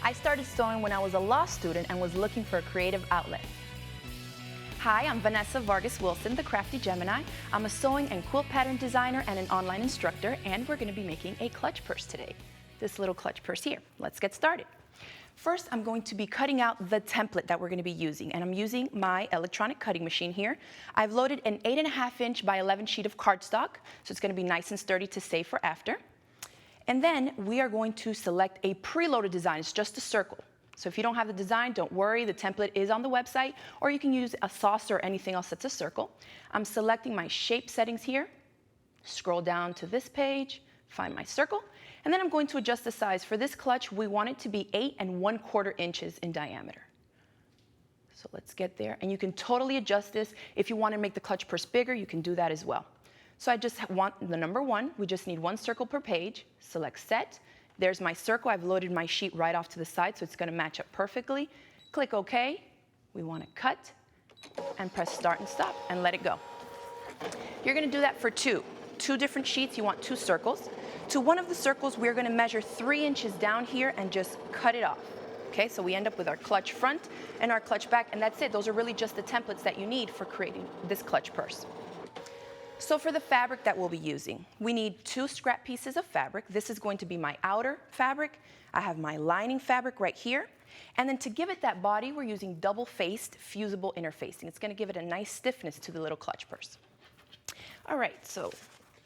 I started sewing when I was a law student and was looking for a creative outlet. Hi, I'm Vanessa Vargas Wilson, the Crafty Gemini. I'm a sewing and quilt pattern designer and an online instructor, and we're going to be making a clutch purse today. This little clutch purse here. Let's get started. First, I'm going to be cutting out the template that we're going to be using, and I'm using my electronic cutting machine here. I've loaded an 8.5 inch by 11 sheet of cardstock, so it's going to be nice and sturdy to save for after. And then we are going to select a preloaded design. It's just a circle. So if you don't have the design, don't worry, the template is on the website, or you can use a saucer or anything else that's a circle. I'm selecting my shape settings here, scroll down to this page, find my circle, and then I'm going to adjust the size. For this clutch, we want it to be 8 1/4 inches in diameter. So let's get there, and you can totally adjust this. If you want to make the clutch purse bigger, you can do that as well. So I just want the number 1. We just need 1 circle per page. Select set. There's my circle. I've loaded my sheet right off to the side, so it's going to match up perfectly. Click OK. We want to cut and press start and stop and let it go. You're going to do that for two different sheets. You want 2 circles. To one of the circles, we're going to measure 3 inches down here and just cut it off. Okay, so we end up with our clutch front and our clutch back, and that's it. Those are really just the templates that you need for creating this clutch purse. So for the fabric that we'll be using, we need 2 scrap pieces of fabric. This is going to be my outer fabric. I have my lining fabric right here. And then to give it that body, we're using double-faced fusible interfacing. It's going to give it a nice stiffness to the little clutch purse. All right, so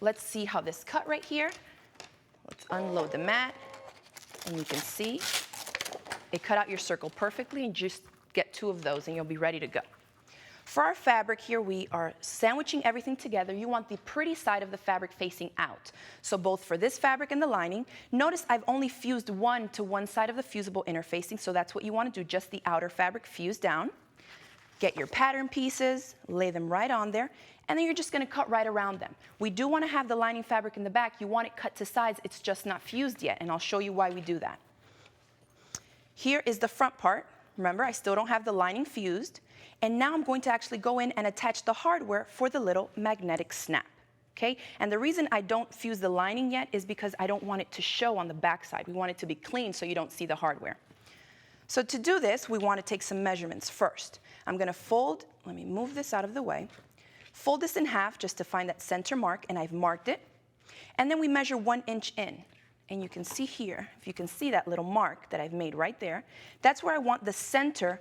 let's see how this cut right here. Let's unload the mat, and you can see it cut out your circle perfectly, and just get 2 of those and you'll be ready to go. For our fabric here, we are sandwiching everything together. You want the pretty side of the fabric facing out. So both for this fabric and the lining, notice I've only fused one to one side of the fusible interfacing, so that's what you want to do, just the outer fabric fused down. Get your pattern pieces, lay them right on there, and then you're just going to cut right around them. We do want to have the lining fabric in the back. You want it cut to size. It's just not fused yet, and I'll show you why we do that. Here is the front part. Remember, I still don't have the lining fused. And now I'm going to actually go in and attach the hardware for the little magnetic snap. Okay? And the reason I don't fuse the lining yet is because I don't want it to show on the back side. We want it to be clean so you don't see the hardware. So to do this, we want to take some measurements first. I'm going to fold, let me move this out of the way, fold this in half just to find that center mark, and I've marked it. And then we measure 1 inch in. And you can see here, if you can see that little mark that I've made right there, that's where I want the center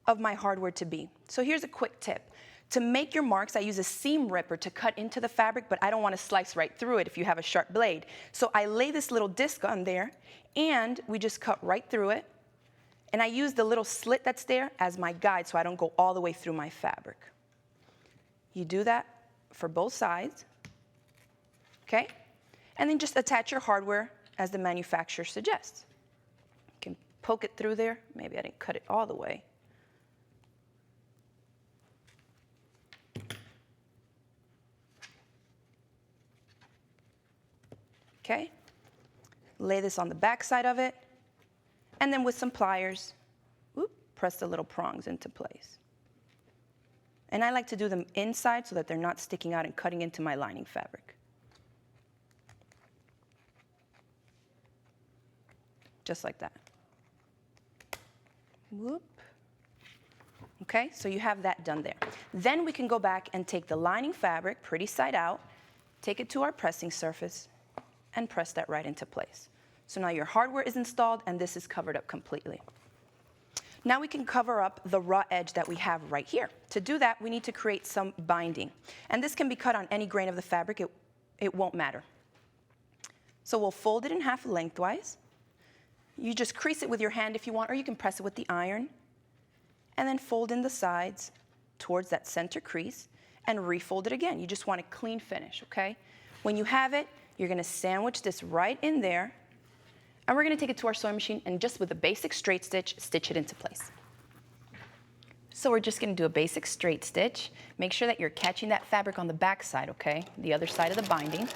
of my hardware to be. So here's a quick tip. To make your marks, I use a seam ripper to cut into the fabric, but I don't want to slice right through it if you have a sharp blade. So I lay this little disc on there, and we just cut right through it. And I use the little slit that's there as my guide so I don't go all the way through my fabric. You do that for both sides, okay? And then just attach your hardware as the manufacturer suggests. You can poke it through there. Maybe I didn't cut it all the way. Okay? Lay this on the back side of it, and then with some pliers, press the little prongs into place. And I like to do them inside so that they're not sticking out and cutting into my lining fabric. Just like that. Whoop. Okay, so you have that done there. Then we can go back and take the lining fabric, pretty side out, take it to our pressing surface, and press that right into place. So now your hardware is installed, and this is covered up completely. Now we can cover up the raw edge that we have right here. To do that, we need to create some binding. And this can be cut on any grain of the fabric. It won't matter. So we'll fold it in half lengthwise. You just crease it with your hand if you want, or you can press it with the iron. And then fold in the sides towards that center crease and refold it again. You just want a clean finish, okay? When you have it, you're going to sandwich this right in there, and we're going to take it to our sewing machine and just with a basic straight stitch, stitch it into place. So we're just going to do a basic straight stitch. Make sure that you're catching that fabric on the back side, okay? The other side of the binding.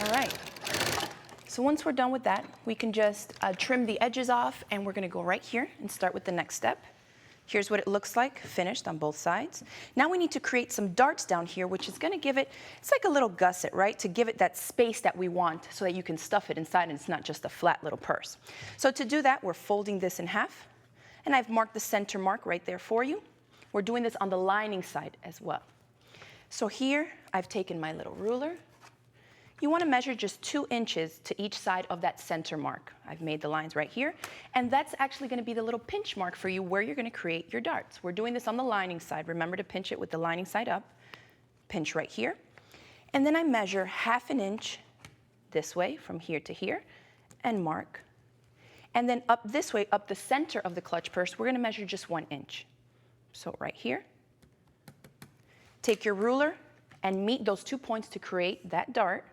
All right. So once we're done with that, we can just trim the edges off, and we're going to go right here and start with the next step. Here's what it looks like, finished on both sides. Now we need to create some darts down here, which is gonna give it, it's like a little gusset, right? To give it that space that we want so that you can stuff it inside and it's not just a flat little purse. So to do that, we're folding this in half, and I've marked the center mark right there for you. We're doing this on the lining side as well. So here, I've taken my little ruler. You want to measure just 2 inches to each side of that center mark. I've made the lines right here, and that's actually going to be the little pinch mark for you where you're going to create your darts. We're doing this on the lining side. Remember to pinch it with the lining side up. Pinch right here. And then I measure 1/2 inch this way from here to here and mark. And then up this way, up the center of the clutch purse, we're going to measure just 1 inch. So right here. Take your ruler and meet those 2 points to create that dart.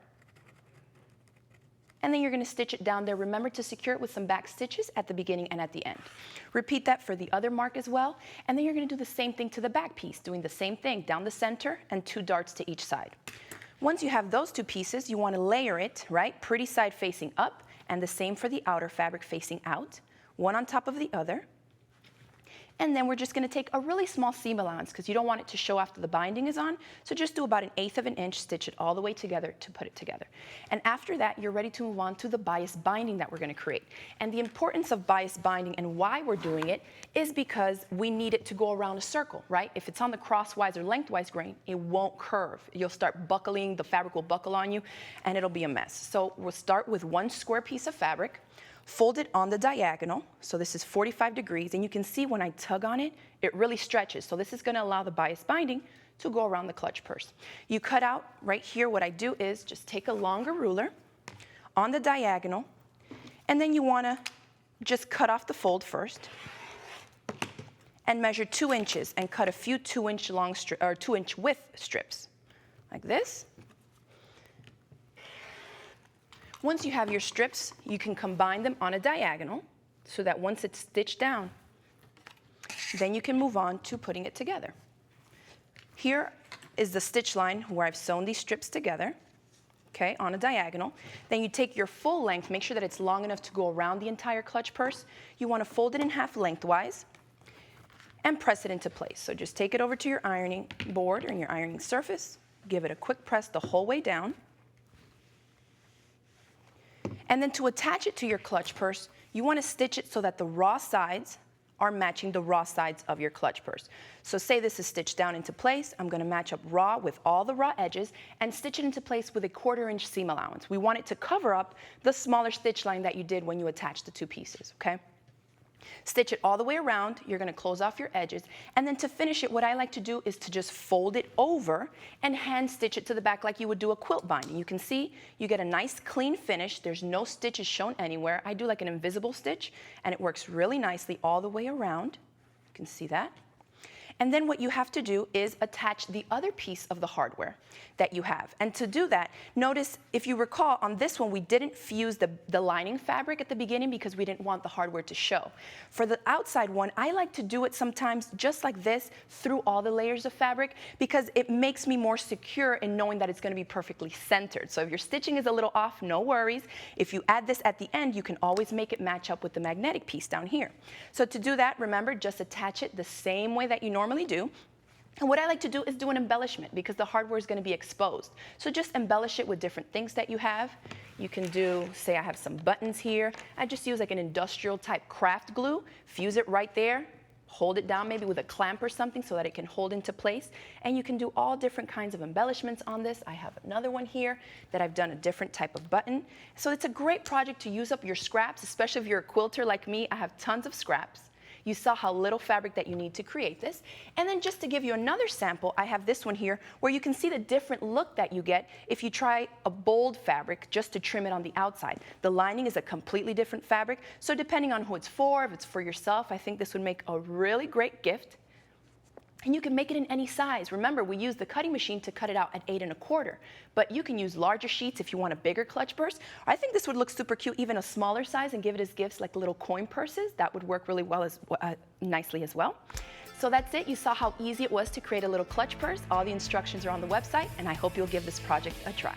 And then you're going to stitch it down there. Remember to secure it with some back stitches at the beginning and at the end. Repeat that for the other mark as well. And then you're going to do the same thing to the back piece, doing the same thing down the center and 2 darts to each side. Once you have those 2 pieces, you want to layer it, right? Pretty side facing up, and the same for the outer fabric facing out, one on top of the other. And then we're just going to take a really small seam allowance because you don't want it to show after the binding is on. So just do about 1/8 of an inch, stitch it all the way together to put it together. And after that, you're ready to move on to the bias binding that we're going to create. And the importance of bias binding and why we're doing it is because we need it to go around a circle, right? If it's on the crosswise or lengthwise grain, it won't curve. You'll start buckling, the fabric will buckle on you, and it'll be a mess. So we'll start with 1 square piece of fabric. Fold it on the diagonal, so this is 45 degrees, and you can see when I tug on it, it really stretches. So this is going to allow the bias binding to go around the clutch purse. You cut out right here, what I do is just take a longer ruler on the diagonal, and then you want to just cut off the fold first, and measure 2 inches, and cut a few 2-inch long or 2-inch width strips, like this. Once you have your strips, you can combine them on a diagonal so that once it's stitched down, then you can move on to putting it together. Here is the stitch line where I've sewn these strips together, okay, on a diagonal. Then you take your full length, make sure that it's long enough to go around the entire clutch purse. You want to fold it in half lengthwise and press it into place. So just take it over to your ironing board or your ironing surface, give it a quick press the whole way down. And then to attach it to your clutch purse, you want to stitch it so that the raw sides are matching the raw sides of your clutch purse. So say this is stitched down into place, I'm going to match up raw with all the raw edges and stitch it into place with a 1/4 inch seam allowance. We want it to cover up the smaller stitch line that you did when you attached the 2 pieces, okay? Stitch it all the way around, you're going to close off your edges, and then to finish it, what I like to do is to just fold it over and hand stitch it to the back like you would do a quilt binding. You can see you get a nice clean finish, there's no stitches shown anywhere. I do like an invisible stitch, and it works really nicely all the way around. You can see that. And then what you have to do is attach the other piece of the hardware that you have. And to do that, notice, if you recall, on this one, we didn't fuse the lining fabric at the beginning because we didn't want the hardware to show. For the outside one, I like to do it sometimes just like this through all the layers of fabric because it makes me more secure in knowing that it's going to be perfectly centered. So if your stitching is a little off, no worries. If you add this at the end, you can always make it match up with the magnetic piece down here. So to do that, remember, just attach it the same way that you normally do. And what I like to do is do an embellishment because the hardware is going to be exposed. So just embellish it with different things that you have. You can do, say I have some buttons here. I just use like an industrial type craft glue, fuse it right there, hold it down maybe with a clamp or something so that it can hold into place. And you can do all different kinds of embellishments on this. I have another one here that I've done a different type of button. So it's a great project to use up your scraps, especially if you're a quilter like me. I have tons of scraps. You saw how little fabric that you need to create this. And then just to give you another sample, I have this one here where you can see the different look that you get if you try a bold fabric just to trim it on the outside. The lining is a completely different fabric, so depending on who it's for, if it's for yourself, I think this would make a really great gift. And you can make it in any size. Remember, we use the cutting machine to cut it out at 8 1/4, but you can use larger sheets if you want a bigger clutch purse. I think this would look super cute, even a smaller size, and give it as gifts like little coin purses. That would work really well nicely as well. So that's it. You saw how easy it was to create a little clutch purse. All the instructions are on the website, and I hope you'll give this project a try.